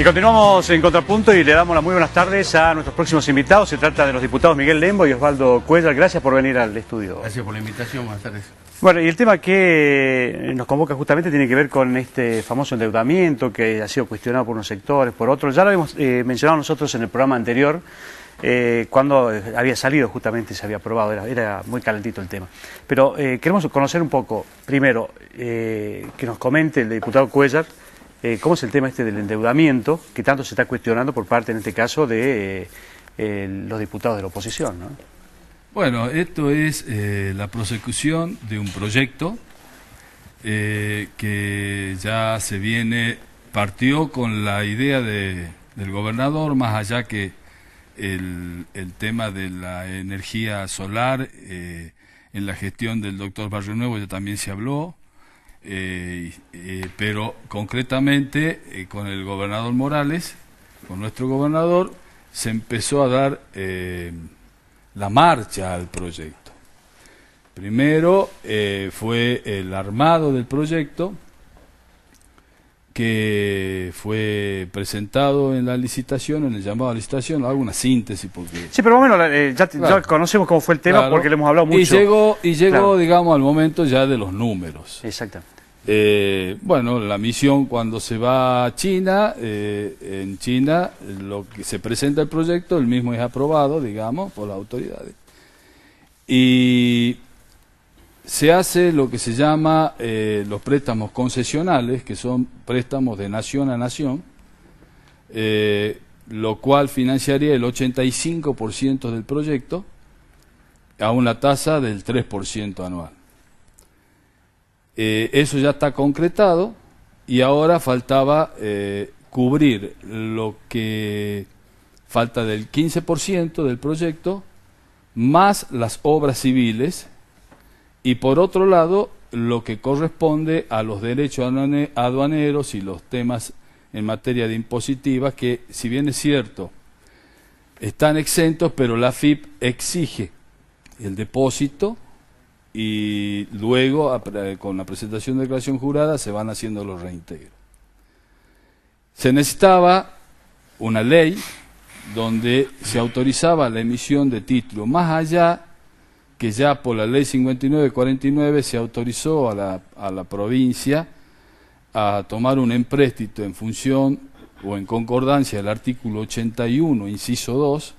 Y continuamos en Contrapunto y le damos las muy buenas tardes a nuestros próximos invitados. Se trata de los diputados Miguel Lembo y Osvaldo Cuéllar. Gracias por venir al estudio. Gracias por la invitación, buenas tardes. Bueno, y el tema que nos convoca justamente tiene que ver con este famoso endeudamiento que ha sido cuestionado por unos sectores, por otros. Ya lo habíamos mencionado nosotros en el programa anterior, cuando había salido justamente, se había aprobado, era muy calentito el tema. Pero queremos conocer un poco, primero, que nos comente el diputado Cuéllar, cómo es el tema este del endeudamiento, que tanto se está cuestionando por parte, en este caso, de los diputados de la oposición, ¿no? Bueno, esto es la prosecución de un proyecto que ya partió con la idea del gobernador, más allá que el tema de la energía solar en la gestión del doctor Barrio Nuevo ya también se habló. Pero concretamente con el gobernador Morales, con nuestro gobernador, se empezó a dar la marcha al proyecto. Primero fue el armado del proyecto, que fue presentado en la licitación, en el llamado a licitación. Hago una síntesis porque... Sí, pero bueno, ya conocemos cómo fue el tema, claro, porque le hemos hablado mucho. Y llegó, claro, digamos, al momento ya de los números. Exactamente. Bueno, la misión cuando se va a China, en China lo que se presenta el proyecto, el mismo es aprobado, digamos, por las autoridades. Y se hace lo que se llama los préstamos concesionales, que son préstamos de nación a nación, lo cual financiaría el 85% del proyecto a una tasa del 3% anual. Eso ya está concretado y ahora faltaba cubrir lo que falta del 15% del proyecto, más las obras civiles, y por otro lado lo que corresponde a los derechos aduaneros y los temas en materia de impositiva, que si bien es cierto están exentos, pero la AFIP exige el depósito y luego con la presentación de declaración jurada se van haciendo los reintegros. Se necesitaba una ley donde se autorizaba la emisión de títulos, más allá que ya por la ley 5949 se autorizó a la provincia a tomar un empréstito en función o en concordancia del artículo 81, inciso 2,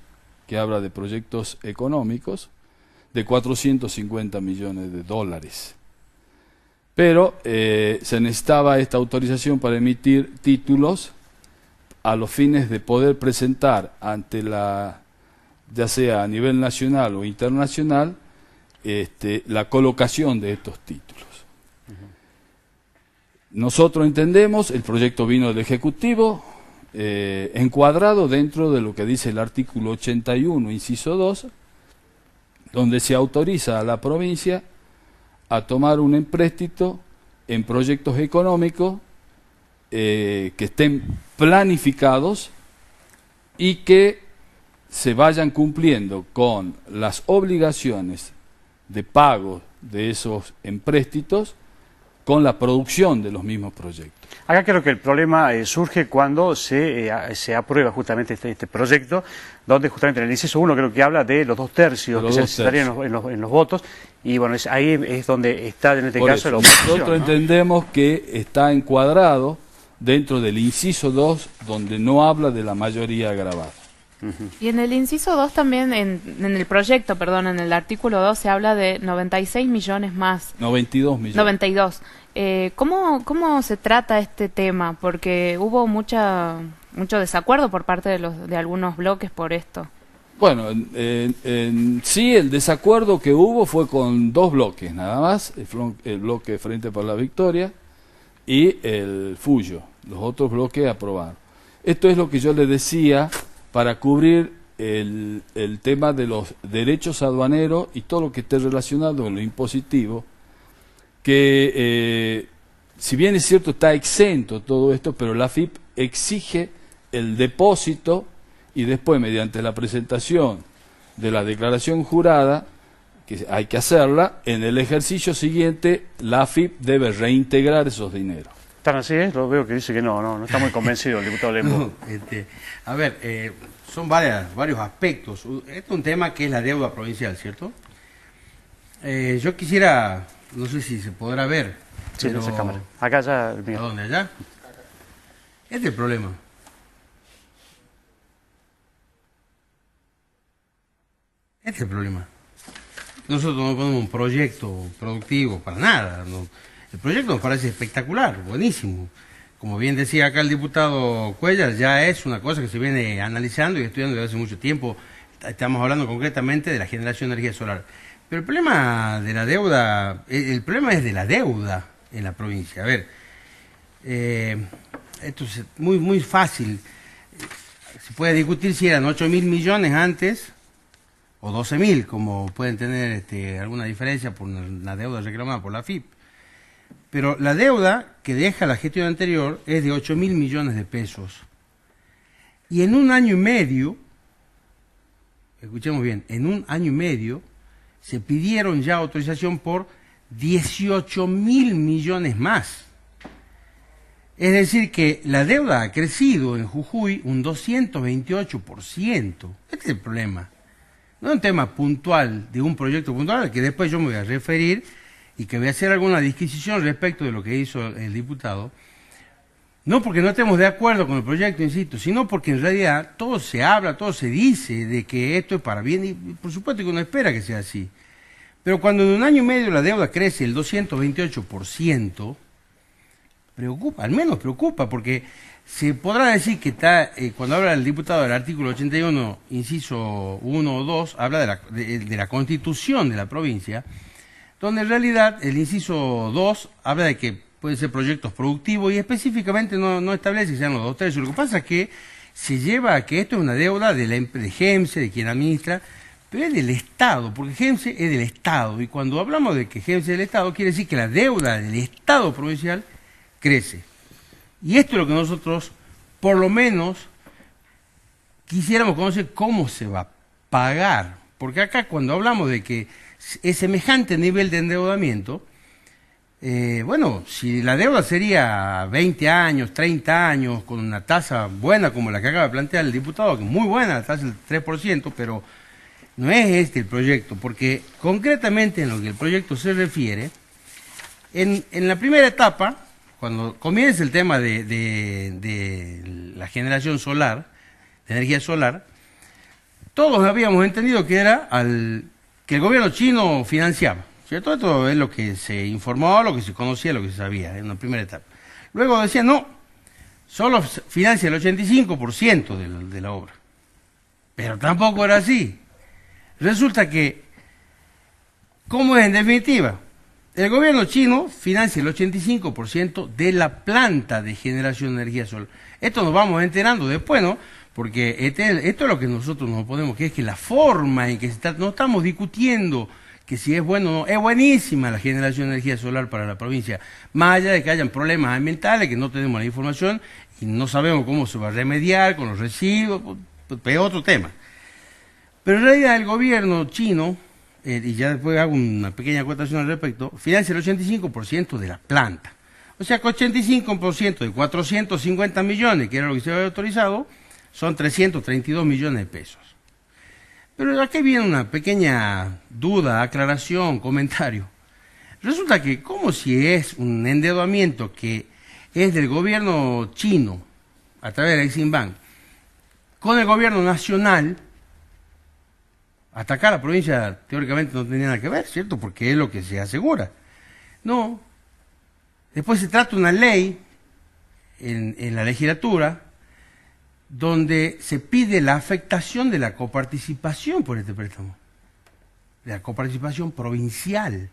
que habla de proyectos económicos, de 450 millones de dólares. Pero se necesitaba esta autorización para emitir títulos a los fines de poder presentar ante ya sea a nivel nacional o internacional, la colocación de estos títulos. Nosotros entendemos, el proyecto vino del Ejecutivo, encuadrado dentro de lo que dice el artículo 81, inciso 2, donde se autoriza a la provincia a tomar un empréstito en proyectos económicos que estén planificados y que se vayan cumpliendo con las obligaciones de pago de esos empréstitos con la producción de los mismos proyectos. Acá creo que el problema surge cuando se aprueba justamente este proyecto, donde justamente en el inciso 1 creo que habla de los 2/3 que se necesitarían en los votos, y bueno, ahí es donde está en este caso la oposición. Nosotros entendemos que está encuadrado dentro del inciso 2, donde no habla de la mayoría agravada. Y en el inciso 2 también, en el proyecto, perdón, en el artículo 2 se habla de 96 millones más. 92 millones. 92. ¿Cómo se trata este tema? Porque hubo mucho desacuerdo por parte de algunos bloques por esto. Bueno, sí, el desacuerdo que hubo fue con dos bloques, nada más, el bloque Frente para la Victoria y el Fuyo. Los otros bloques aprobaron. Esto es lo que yo le decía, para cubrir el tema de los derechos aduaneros y todo lo que esté relacionado con lo impositivo, que si bien es cierto está exento todo esto, pero la AFIP exige el depósito y después mediante la presentación de la declaración jurada, que hay que hacerla, en el ejercicio siguiente la AFIP debe reintegrar esos dineros. ¿Tan así es? Lo veo que dice que no está muy convencido el diputado Lembo. No, a ver, son varios aspectos. Este es un tema que es la deuda provincial, ¿cierto? Yo quisiera, no sé si se podrá ver. Sí, pero... en esa cámara. Acá ya, ¿A Miguel. dónde? ¿Allá? Este es el problema. Este es el problema. Nosotros no ponemos un proyecto productivo para nada. ¿No? El proyecto nos parece espectacular, buenísimo. Como bien decía acá el diputado Cuellar, ya es una cosa que se viene analizando y estudiando desde hace mucho tiempo. Estamos hablando concretamente de la generación de energía solar. Pero el problema de la deuda, el problema es de la deuda en la provincia. A ver, esto es muy fácil. Se puede discutir si eran 8.000 millones antes o 12.000, como pueden tener alguna diferencia por la deuda reclamada por la AFIP. Pero la deuda que deja la gestión anterior es de 8.000 millones de pesos. Y en un año y medio, escuchemos bien, en un año y medio se pidieron ya autorización por 18.000 millones más. Es decir que la deuda ha crecido en Jujuy un 228%. Este es el problema. No es un tema puntual de un proyecto puntual al que después yo me voy a referir y que voy a hacer alguna disquisición respecto de lo que hizo el diputado. No porque no estemos de acuerdo con el proyecto, insisto, sino porque en realidad todo se habla, todo se dice de que esto es para bien y por supuesto que uno espera que sea así. Pero cuando en un año y medio la deuda crece el 228%, preocupa, al menos preocupa, porque se podrá decir que está, cuando habla el diputado del artículo 81, inciso 1 o 2, habla de la constitución de la provincia, donde en realidad el inciso 2 habla de que pueden ser proyectos productivos y específicamente no establece que sean los 2/3. Lo que pasa es que se lleva a que esto es una deuda de GEMSE, de quien administra, pero es del Estado, porque GEMSE es del Estado, y cuando hablamos de que GEMSE es del Estado, quiere decir que la deuda del Estado provincial crece. Y esto es lo que nosotros, por lo menos, quisiéramos conocer cómo se va a pagar, porque acá cuando hablamos de que es semejante nivel de endeudamiento, bueno, si la deuda sería 20 años, 30 años, con una tasa buena como la que acaba de plantear el diputado, que es muy buena, la tasa del 3%, pero no es este el proyecto, porque concretamente en lo que el proyecto se refiere, en la primera etapa, cuando comienza el tema de la generación solar, de energía solar, todos habíamos entendido que era que el gobierno chino financiaba, ¿cierto? Esto es lo que se informó, lo que se conocía, lo que se sabía en la primera etapa. Luego decían, no, solo financia el 85% de la obra. Pero tampoco era así. Resulta que, ¿cómo es en definitiva? El gobierno chino financia el 85% de la planta de generación de energía solar. Esto nos vamos enterando después, ¿no? Porque esto es lo que nosotros nos oponemos, que es que la forma en que se está, no estamos discutiendo que si es bueno o no, es buenísima la generación de energía solar para la provincia, más allá de que hayan problemas ambientales, que no tenemos la información y no sabemos cómo se va a remediar con los residuos, es otro tema. Pero en realidad el gobierno chino, y ya después hago una pequeña acotación al respecto, financia el 85% de la planta. O sea que 85% de 450 millones, que era lo que se había autorizado, son 332 millones de pesos. Pero aquí viene una pequeña duda, aclaración, comentario. Resulta que, como si es un endeudamiento que es del gobierno chino, a través de Exim Bank, con el gobierno nacional, hasta acá la provincia teóricamente no tenía nada que ver, ¿cierto? Porque es lo que se asegura. No. Después se trata una ley en la legislatura donde se pide la afectación de la coparticipación por este préstamo, de la coparticipación provincial,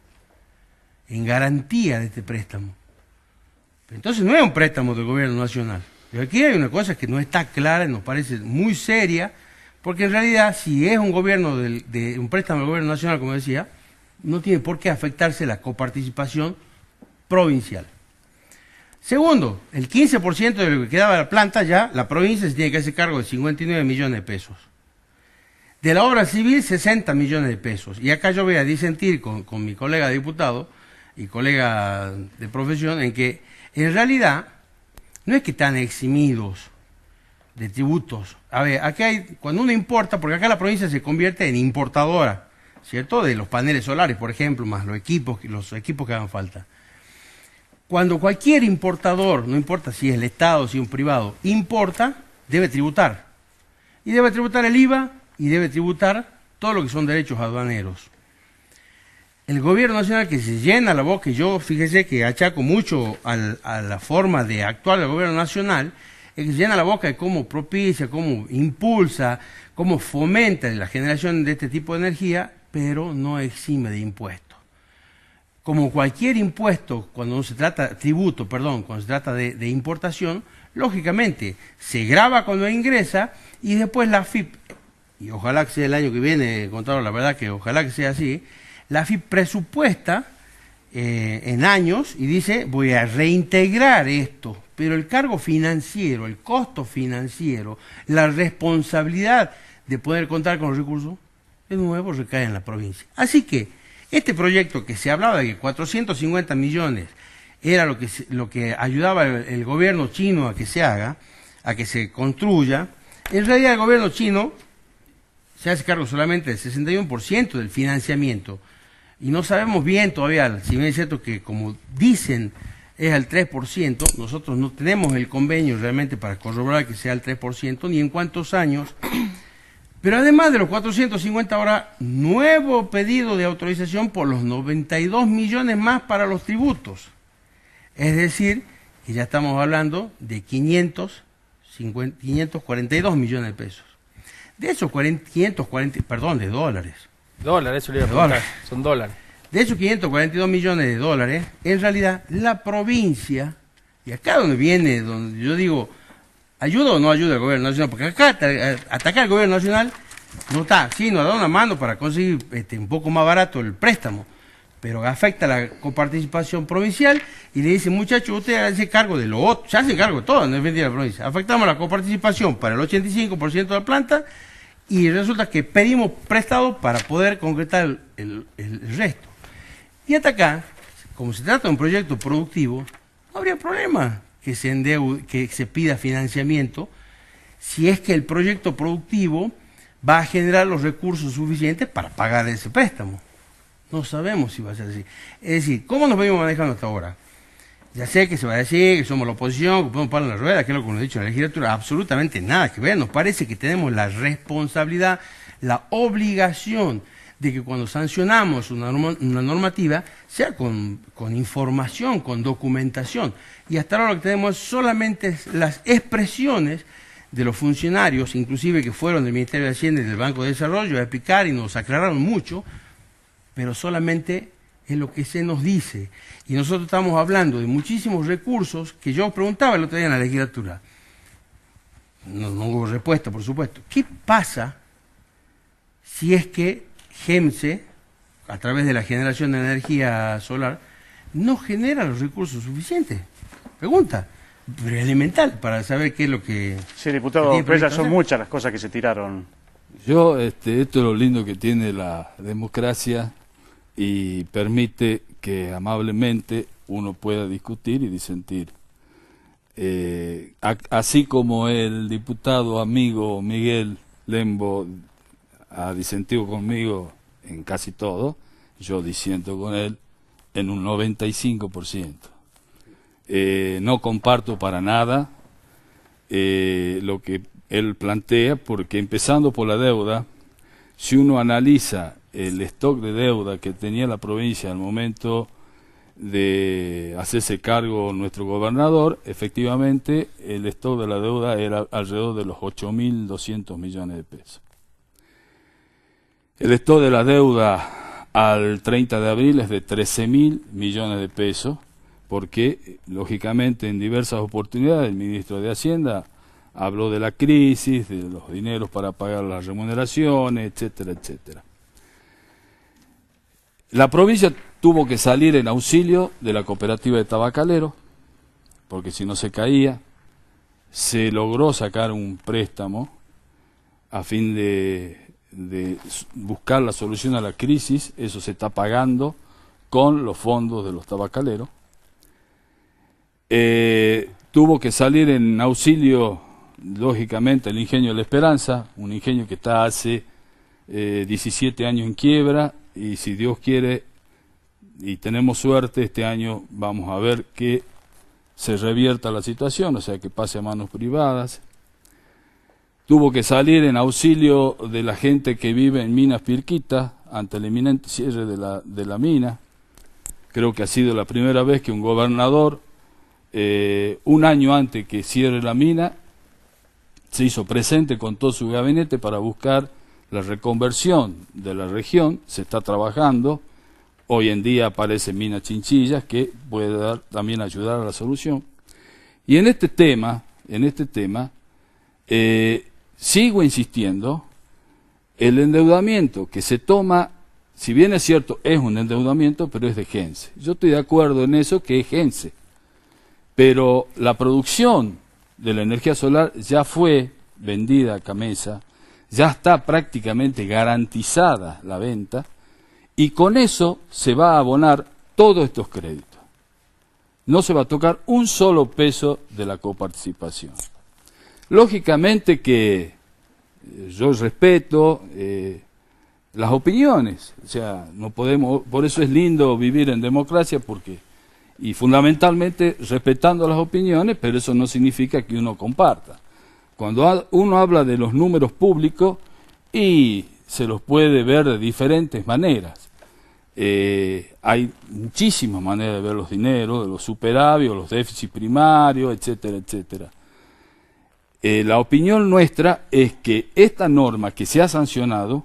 en garantía de este préstamo. Entonces no es un préstamo del gobierno nacional. Pero aquí hay una cosa que no está clara y nos parece muy seria, porque en realidad si es un gobierno un préstamo del gobierno nacional, como decía, no tiene por qué afectarse la coparticipación provincial. Segundo, el 15% de lo que quedaba de la planta ya, la provincia se tiene que hacer cargo de 59 millones de pesos. De la obra civil, 60 millones de pesos. Y acá yo voy a disentir con mi colega diputado y colega de profesión en que En realidad, no es que están eximidos de tributos. A ver, aquí hay, cuando uno importa, porque acá la provincia se convierte en importadora, ¿cierto? De los paneles solares, por ejemplo, más los equipos que hagan falta. Cuando cualquier importador, no importa si es el Estado o si es un privado, importa, debe tributar. Y debe tributar el IVA y debe tributar todo lo que son derechos aduaneros. El gobierno nacional, que se llena la boca, y yo fíjese que achaco mucho a la forma de actuar del gobierno nacional, es que se llena la boca de cómo propicia, cómo impulsa, cómo fomenta la generación de este tipo de energía, pero no exime de impuestos. Como cualquier impuesto, cuando se trata, tributo, perdón, cuando se trata de importación, lógicamente se grava cuando ingresa y después la AFIP, y ojalá que sea el año que viene, contador, la verdad que ojalá que sea así, la AFIP presupuesta en años y dice, voy a reintegrar esto, pero el cargo financiero, el costo financiero, la responsabilidad de poder contar con los recursos, de nuevo recae en la provincia. Así que este proyecto que se hablaba de que 450 millones era lo que ayudaba el gobierno chino a que se haga, a que se construya, en realidad el gobierno chino se hace cargo solamente del 61% del financiamiento. Y no sabemos bien todavía, si bien es cierto que como dicen es al 3%, nosotros no tenemos el convenio realmente para corroborar que sea el 3%, ni en cuántos años. Pero además de los 450 ahora, nuevo pedido de autorización por los 92 millones más para los tributos. Es decir, que ya estamos hablando de 542 millones de pesos. De esos 540, perdón, de dólares. Dólares, eso le iba a preguntar, son dólares. De esos 542 millones de dólares, en realidad la provincia, y acá donde viene, donde yo digo, ¿ayuda o no ayuda el gobierno nacional? Porque acá atacar al gobierno nacional no está, sí, nos da una mano para conseguir un poco más barato el préstamo, pero afecta la coparticipación provincial y le dice, muchachos, ustedes hacen cargo de lo otro, se hacen cargo de todo en definitiva de la provincia. Afectamos la coparticipación para el 85% de la planta y resulta que pedimos prestado para poder concretar el resto. Y hasta acá, como se trata de un proyecto productivo, no habría problema que se pida financiamiento si es que el proyecto productivo va a generar los recursos suficientes para pagar ese préstamo. No sabemos si va a ser así. Es decir, ¿cómo nos venimos manejando hasta ahora? Ya sé que se va a decir que somos la oposición, que podemos parar en la rueda, que es lo que nos ha dicho en la legislatura, absolutamente nada que ver. Nos parece que tenemos la responsabilidad, la obligación de que cuando sancionamos una normativa sea con información, con documentación. Y hasta ahora lo que tenemos solamente las expresiones de los funcionarios, inclusive que fueron del Ministerio de Hacienda y del Banco de Desarrollo, a explicar y nos aclararon mucho, pero solamente es lo que se nos dice. Y nosotros estamos hablando de muchísimos recursos que yo preguntaba el otro día en la legislatura. No hubo respuesta, por supuesto. ¿Qué pasa si es que GEMSE, a través de la generación de energía solar, no genera los recursos suficientes? Pregunta, pero elemental, para saber qué es lo que... Sí, diputado, pero son muchas las cosas que se tiraron. Esto es lo lindo que tiene la democracia y permite que amablemente uno pueda discutir y disentir. Así como el diputado amigo Miguel Lembo ha disentido conmigo en casi todo, yo disiento con él en un 95%. No comparto para nada lo que él plantea, porque empezando por la deuda, si uno analiza el stock de deuda que tenía la provincia al momento de hacerse cargo nuestro gobernador, efectivamente el stock de la deuda era alrededor de los 8.200 millones de pesos. El stock de la deuda al 30 de abril es de 13.000 millones de pesos, porque lógicamente en diversas oportunidades el ministro de Hacienda habló de la crisis, de los dineros para pagar las remuneraciones, etcétera, etcétera. La provincia tuvo que salir en auxilio de la cooperativa de tabacaleros, porque si no se caía. Se logró sacar un préstamo a fin de buscar la solución a la crisis. Eso se está pagando con los fondos de los tabacaleros. tuvo que salir en auxilio, lógicamente, el ingenio de La Esperanza, un ingenio que está hace 17 años en quiebra, y si Dios quiere y tenemos suerte, este año vamos a ver que se revierta la situación, o sea, que pase a manos privadas. Tuvo que salir en auxilio de la gente que vive en Minas Pirquita ante el inminente cierre de la mina. Creo que ha sido la primera vez que un gobernador, un año antes que cierre la mina, se hizo presente con todo su gabinete para buscar la reconversión de la región. Se está trabajando. Hoy en día aparece Mina Chinchillas, que puede también ayudar a la solución. Y en este tema, sigo insistiendo, el endeudamiento que se toma, si bien es cierto, es un endeudamiento, pero es de Gense. Yo estoy de acuerdo en eso, que es Gense. Pero la producción de la energía solar ya fue vendida a Camesa, ya está prácticamente garantizada la venta, y con eso se va a abonar todos estos créditos. No se va a tocar un solo peso de la coparticipación. Lógicamente que yo respeto las opiniones, o sea, no podemos, por eso es lindo vivir en democracia, y fundamentalmente respetando las opiniones, pero eso no significa que uno comparta. Cuando uno habla de los números públicos, y se los puede ver de diferentes maneras. Hay muchísimas maneras de ver los dineros, de los superávit, los déficits primarios, etcétera, etcétera. La opinión nuestra es que esta norma que se ha sancionado,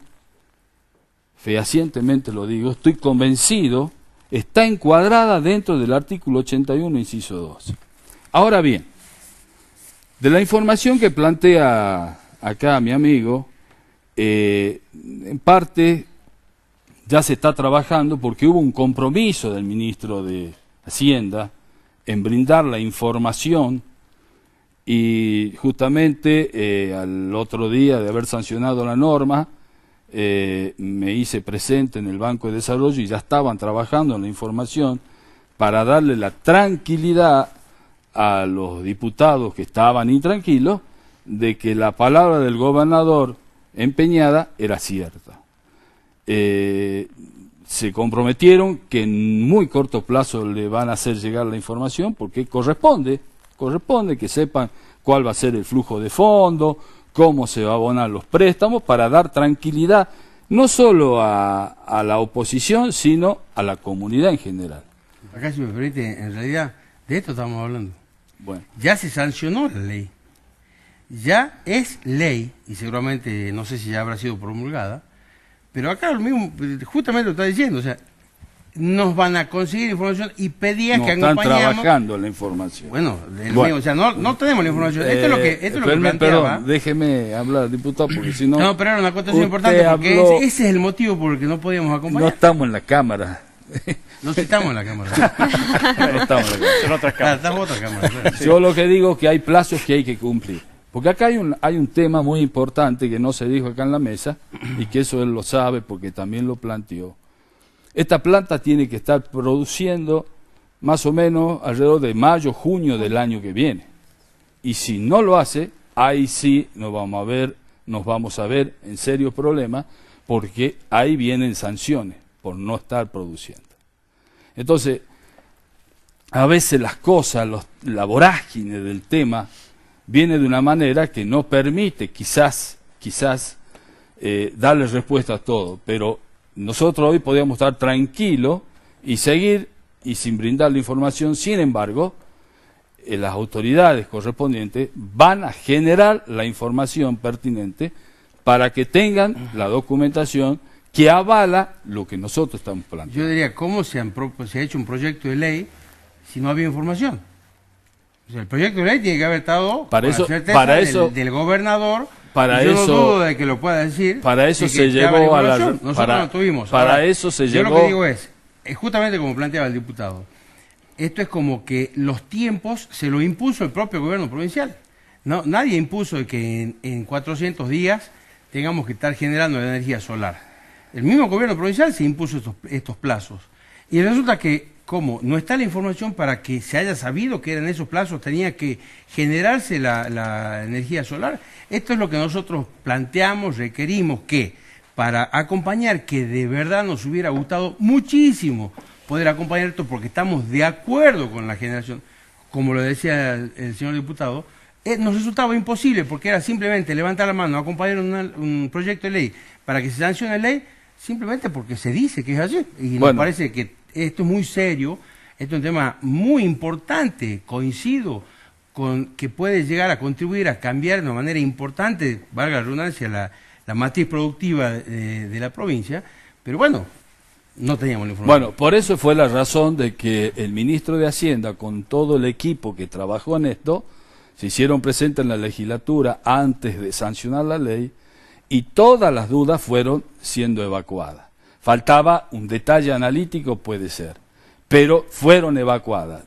fehacientemente lo digo, estoy convencido, está encuadrada dentro del artículo 81, inciso 2. Ahora bien, de la información que plantea acá mi amigo, en parte ya se está trabajando porque hubo un compromiso del ministro de Hacienda en brindar la información, y justamente al otro día de haber sancionado la norma, me hice presente en el Banco de Desarrollo y ya estaban trabajando en la información para darle la tranquilidad a los diputados que estaban intranquilos de que la palabra del gobernador empeñada era cierta. Se comprometieron que en muy corto plazo le van a hacer llegar la información, porque corresponde que sepan cuál va a ser el flujo de fondos, cómo se va a abonar los préstamos, para dar tranquilidad no solo a la oposición, sino a la comunidad en general. Acá, si me permite, en realidad de esto estamos hablando. Bueno, Ya se sancionó la ley, ya es ley, y seguramente no sé si ya habrá sido promulgada, pero acá lo mismo, justamente lo está diciendo, o sea, nos van a conseguir información y pedían no que están acompañamos. trabajando la información. Bueno, o sea, no tenemos la información. Esto es lo que planteaba. Perdón, déjeme hablar, diputado, porque si no... No, pero era una acotación importante, porque ese es el motivo por el que no podíamos acompañar. No estamos en la Cámara. No estamos en la Cámara. No estamos en la Cámara. En otras cámaras. Estamos en otra Cámara. Claro. Yo lo que digo es que hay plazos que hay que cumplir. Porque acá hay un tema muy importante que no se dijo acá en la mesa, y que eso él lo sabe porque también lo planteó. Esta planta tiene que estar produciendo más o menos alrededor de mayo, junio del año que viene. Y si no lo hace, ahí sí nos vamos a ver en serios problemas, porque ahí vienen sanciones por no estar produciendo. Entonces, a veces las cosas, la vorágine del tema, viene de una manera que no permite quizás darle respuesta a todo, pero nosotros hoy podíamos estar tranquilos y seguir y sin brindar la información. Sin embargo, las autoridades correspondientes van a generar la información pertinente para que tengan la documentación que avala lo que nosotros estamos planteando. Yo diría, ¿cómo se ha hecho un proyecto de ley si no había información? O sea, el proyecto de ley tiene que haber estado del gobernador. Yo no dudo de que lo pueda decir. Para eso se llevó a la... Nosotros no tuvimos. Para eso se llevó... Yo lo que digo es justamente como planteaba el diputado, esto es como que los tiempos se lo impuso el propio gobierno provincial. No, nadie impuso que en 400 días tengamos que estar generando energía solar. El mismo gobierno provincial se impuso estos plazos. Y resulta que ¿cómo? No está la información para que se haya sabido que eran esos plazos, tenía que generarse la energía solar. Esto es lo que nosotros planteamos, requerimos que para acompañar, que de verdad nos hubiera gustado muchísimo poder acompañar esto porque estamos de acuerdo con la generación, como lo decía el señor diputado, nos resultaba imposible porque era simplemente levantar la mano, acompañar un proyecto de ley para que se sancione la ley, simplemente porque se dice que es así. Y nos parece que esto es muy serio, esto es un tema muy importante, coincido con que puede llegar a contribuir a cambiar de una manera importante, valga la redundancia, la matriz productiva de la provincia, pero bueno, no teníamos la información. Bueno, por eso fue la razón de que el ministro de Hacienda, con todo el equipo que trabajó en esto, se hicieron presentes en la legislatura antes de sancionar la ley y todas las dudas fueron siendo evacuadas. Faltaba un detalle analítico, puede ser, pero fueron evacuadas.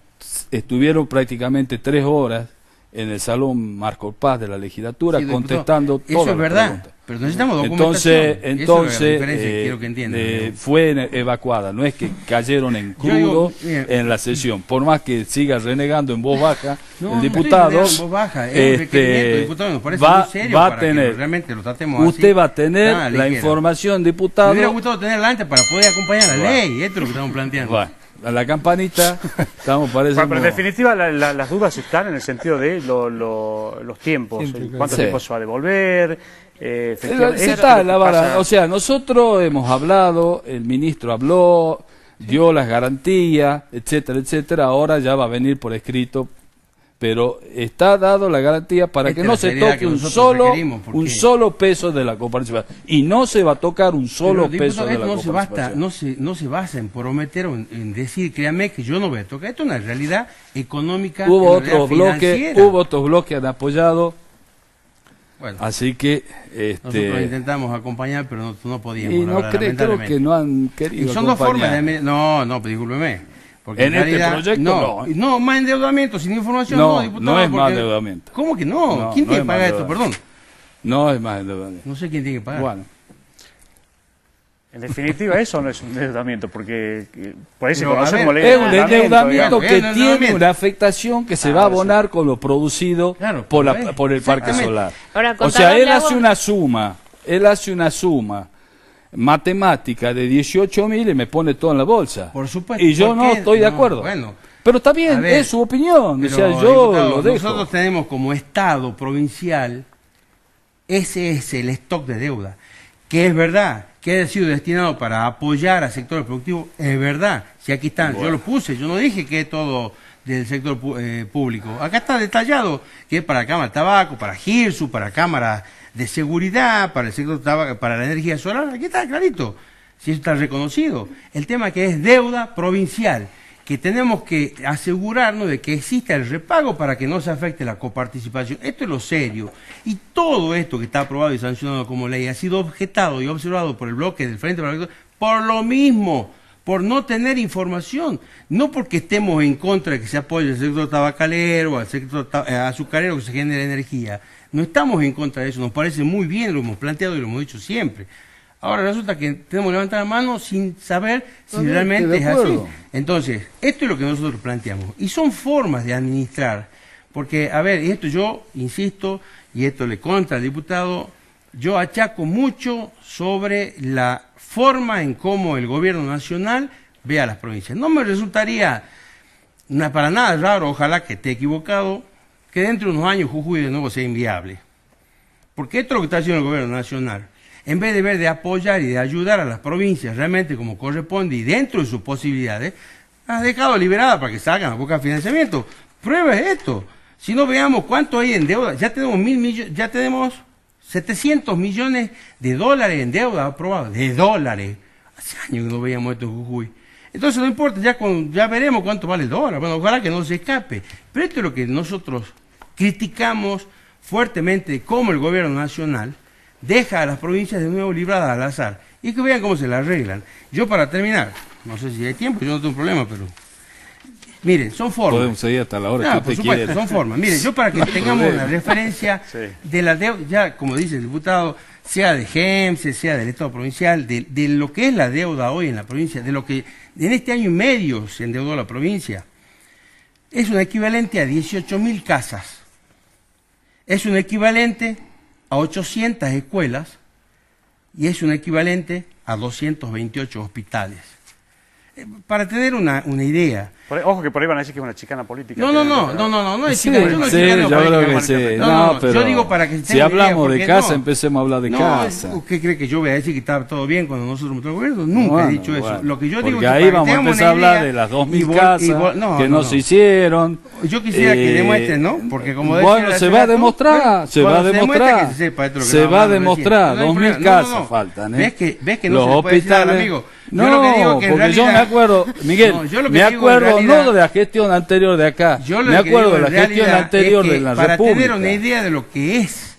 Estuvieron prácticamente 3 horas en el Salón Marco Paz de la legislatura contestando todas las preguntas. Eso es verdad, pero necesitamos documentación. Entonces quiero que entiendan, fue evacuada, no es que cayeron en crudo en la sesión, por más que siga renegando en voz baja el diputado, va a tener, realmente lo tratemos usted va a tener la información, diputado. Me hubiera gustado tenerla antes para poder acompañar la ley, esto es lo que estamos planteando. A la campanita, estamos pareciendo... Pero en definitiva las dudas están en el sentido de los tiempos, cuánto tiempo se va a devolver... se está la vara. O sea, nosotros hemos hablado, el ministro habló, dio las garantías, etcétera, etcétera, ahora ya va a venir por escrito, pero está dado la garantía para que no se toque un solo peso de la coparticipación. Y no se va a tocar un solo peso de la coparticipación. No se basa en prometer o en decir, créame que yo no voy a tocar. Esto es una realidad económica. Hubo otros bloques que han apoyado. Bueno, así que nosotros intentamos acompañar, pero no podíamos. Y no creo que no han querido. Y son dos formas de... No, discúlpeme. Porque en realidad, este proyecto no, más endeudamiento, sin información, diputado. No es más endeudamiento. ¿Cómo que no? ¿Quién tiene que pagar esto? Perdón. No es más endeudamiento. No sé quién tiene que pagar. Bueno. En definitiva, eso no es un endeudamiento, porque por ahí se conoce como ley de endeudamiento. Es un endeudamiento que tiene una afectación que se va a abonar con lo producido por el parque solar. Ahora, o sea, él hace una suma matemática de 18.000 y me pone todo en la bolsa. Por supuesto. Y yo no estoy de acuerdo. Bueno, pero está bien, es su opinión. O sea, yo lo dejo. Nosotros tenemos como Estado provincial, ese es el stock de deuda, que es verdad, que ha sido destinado para apoyar al sector productivo, es verdad. Si aquí están, yo lo puse, yo no dije que es todo del sector público. Acá está detallado que es para Cámara de Tabaco, para GIRSU, para Cámara de Seguridad, para el sector tabaco, para la energía solar. Aquí está clarito, si eso está reconocido. El tema que es deuda provincial, que tenemos que asegurarnos de que exista el repago para que no se afecte la coparticipación. Esto es lo serio. Y todo esto que está aprobado y sancionado como ley ha sido objetado y observado por el bloque del Frente para la Victoria por lo mismo, por no tener información, no porque estemos en contra de que se apoye el sector tabacalero o al sector azucarero que se genere energía. No estamos en contra de eso, nos parece muy bien, lo hemos planteado y lo hemos dicho siempre. Ahora resulta que tenemos que levantar la mano sin saber si realmente es así. Entonces, esto es lo que nosotros planteamos. Y son formas de administrar. Porque, a ver, y esto yo insisto, y esto le contra al diputado, yo achaco mucho sobre la forma en cómo el gobierno nacional ve a las provincias. No me resultaría para nada raro, ojalá que esté equivocado, que dentro de unos años Jujuy de nuevo sea inviable. Porque esto es lo que está haciendo el gobierno nacional. En vez de apoyar y de ayudar a las provincias realmente como corresponde y dentro de sus posibilidades, las ha dejado liberadas para que salgan a buscar financiamiento. Prueba es esto. Si no, veamos cuánto hay en deuda. Ya tenemos 700 millones de dólares en deuda aprobados. De dólares. Hace años que no veíamos esto en Jujuy. Entonces no importa, ya veremos cuánto vale el dólar. Bueno, ojalá que no se escape. Pero esto es lo que nosotros criticamos fuertemente de cómo el gobierno nacional deja a las provincias de nuevo libradas al azar. Y que vean cómo se las arreglan. Yo para terminar, no sé si hay tiempo, yo no tengo problema, pero... Miren, son formas. Podemos seguir hasta la hora que por supuesto, quiere. Son formas. Miren, yo para que tengamos una referencia de la deuda, ya como dice el diputado, sea de GEMSE, sea del Estado provincial, de lo que es la deuda hoy en la provincia, de lo que en este año y medio se endeudó la provincia, es un equivalente a 18.000 casas, es un equivalente a 800 escuelas y es un equivalente a 228 hospitales. Para tener una idea. Ojo que por ahí van a decir que es una chicana política. No es Sí, chicana, yo no sí, chicana yo creo que política. sí. No, pero yo digo para que se si tenga una hablamos idea, de casa, no, empecemos a hablar de casa. ¿Usted cree que yo voy a decir que estaba todo bien cuando nosotros nos tocó gobierno? Nunca he dicho eso. Bueno, Lo que yo digo porque es que ahí para que vamos a tengamos empezar a una hablar idea, de las 2.000 y vos- casas que no se hicieron. Yo quisiera que demuestren, ¿no? Porque como decía bueno, la se señora va a tú, demostrar, se va a cuando se demuestra demostrar, que se sepa esto es lo que se estamos va a hablando demostrar, recién. 2.000 casas faltan, ¿eh? ¿Ves que no Los se le puede decir al hospitales. amigo? No, Yo lo que digo que en porque yo me realidad- acuerdo, Miguel, No, yo lo que me digo en acuerdo realidad- no de la gestión anterior de acá, Yo lo me que acuerdo digo de la en gestión realidad anterior es que de la para República. tener una idea de lo que es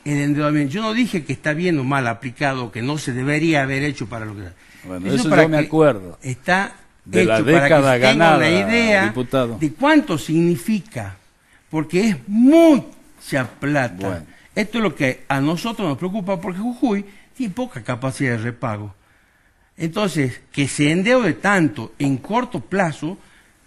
el endeudamiento, yo no dije que está bien o mal aplicado, que no se debería haber hecho para lo que... Bueno, eso yo me acuerdo. Está De la hecho década para que se tenga ganada, una idea diputado. de cuánto significa, porque es mucha plata. Bueno. Esto es lo que a nosotros nos preocupa, porque Jujuy tiene poca capacidad de repago. Entonces, que se endeude tanto en corto plazo,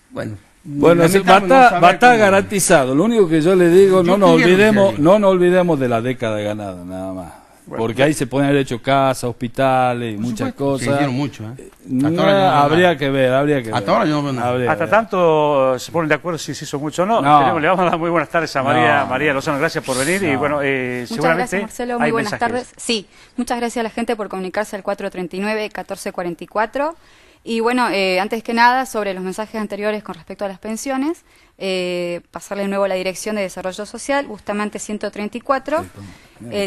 bueno, Bueno, lamentamos no va a saber estar cómo- garantizado. Lo único que yo le digo, Yo no quisiera que sea nos olvidemos de la década ganada, nada más. Porque ahí se pueden haber hecho casas, hospitales y Por muchas supuesto, se cosas. hicieron mucho, ¿eh? No, Hasta ahora yo no veo habría nada. que ver. Hasta ahora yo no veo nada. Habría que Hasta ver. tanto se ponen de acuerdo si se hizo mucho o no. No. Le vamos a dar muy buenas tardes a María, No. María Lozano, gracias por venir. Y No. bueno, Muchas seguramente gracias, Marcelo. hay Muy buenas mensajes. tardes. Sí, muchas gracias a la gente por comunicarse al 439-1444. Y bueno, antes que nada, sobre los mensajes anteriores con respecto a las pensiones, pasarle de nuevo la dirección de Desarrollo Social, Bustamante 134,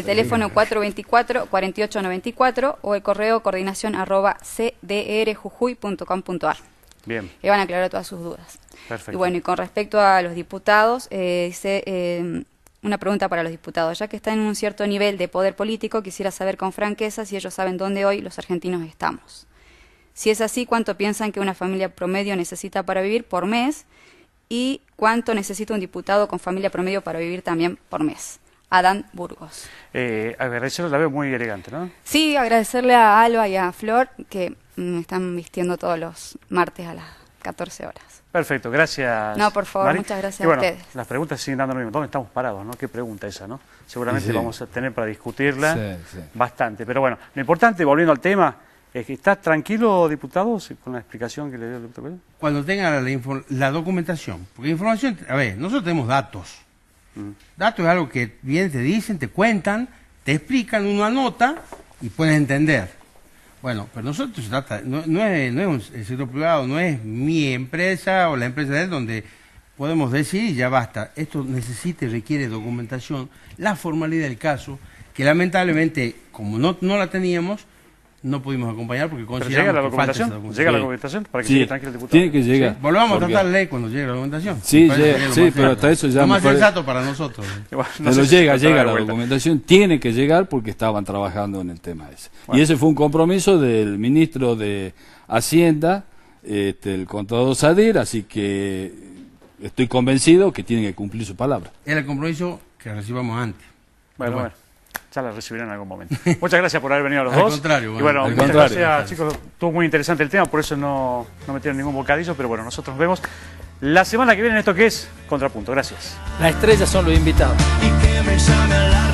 teléfono 424-4894 o el correo coordinación@cdrjujuy.com.ar. Bien, Que van a aclarar todas sus dudas. perfecto. Y bueno, y con respecto a los diputados, dice una pregunta para los diputados. Ya que están en un cierto nivel de poder político, quisiera saber con franqueza si ellos saben dónde hoy los argentinos estamos. Si es así, ¿cuánto piensan que una familia promedio necesita para vivir por mes? ¿Y cuánto necesita un diputado con familia promedio para vivir también por mes? Adán Burgos. Agradecerlo, la veo muy elegante, ¿no? Sí, agradecerle a Alba y a Flor que me están vistiendo todos los martes a las 14 horas. Perfecto, gracias. No, por favor, Mari. muchas gracias Y bueno, a ustedes. las preguntas siguen dando lo mismo. ¿Dónde estamos parados, no? Qué pregunta esa, ¿no? Seguramente Sí. vamos a tener para discutirla Sí, sí. bastante. Pero bueno, lo importante, volviendo al tema, es que ¿está tranquilo, diputado, con la explicación que le dio el diputado? Cuando tenga la documentación, porque información, a ver, nosotros tenemos datos. Datos es algo que vienen, te dicen, te cuentan, te explican, uno anota y puedes entender. Bueno, pero nosotros se trata, no es el sector privado, no es mi empresa o la empresa de él donde podemos decir y ya basta. Esto necesita y requiere documentación, la formalidad del caso, que lamentablemente, como no la teníamos, no pudimos acompañar porque ¿Pero consideramos llega la que falta esa documentación? ¿Llega la Sí. documentación para que Sí, llegue tranquilo el diputado? tiene que llegar. Sí. Volvamos a Porque- tratar la ley cuando llegue la documentación. Sí, Me parece llega, que es lo sí, más pero sensato. hasta eso ya Lo me más parece- sensato para nosotros. Bueno, no Pero sé si llega se tratará la de vuelta. documentación, tiene que llegar porque estaban trabajando en el tema ese. Bueno. Y ese fue un compromiso del ministro de Hacienda, el contador Sadir, así que estoy convencido que tiene que cumplir su palabra. Era el compromiso que recibamos antes. Bueno, ya la recibirán en algún momento. Muchas gracias por haber venido a los Al dos. contrario, Y bueno, al muchas contrario. gracias, chicos. Estuvo muy interesante el tema, por eso no metieron ningún bocadillo, pero bueno, nosotros nos vemos la semana que viene en esto que es Contrapunto. Gracias. Las estrellas son los invitados. Y que me llame a la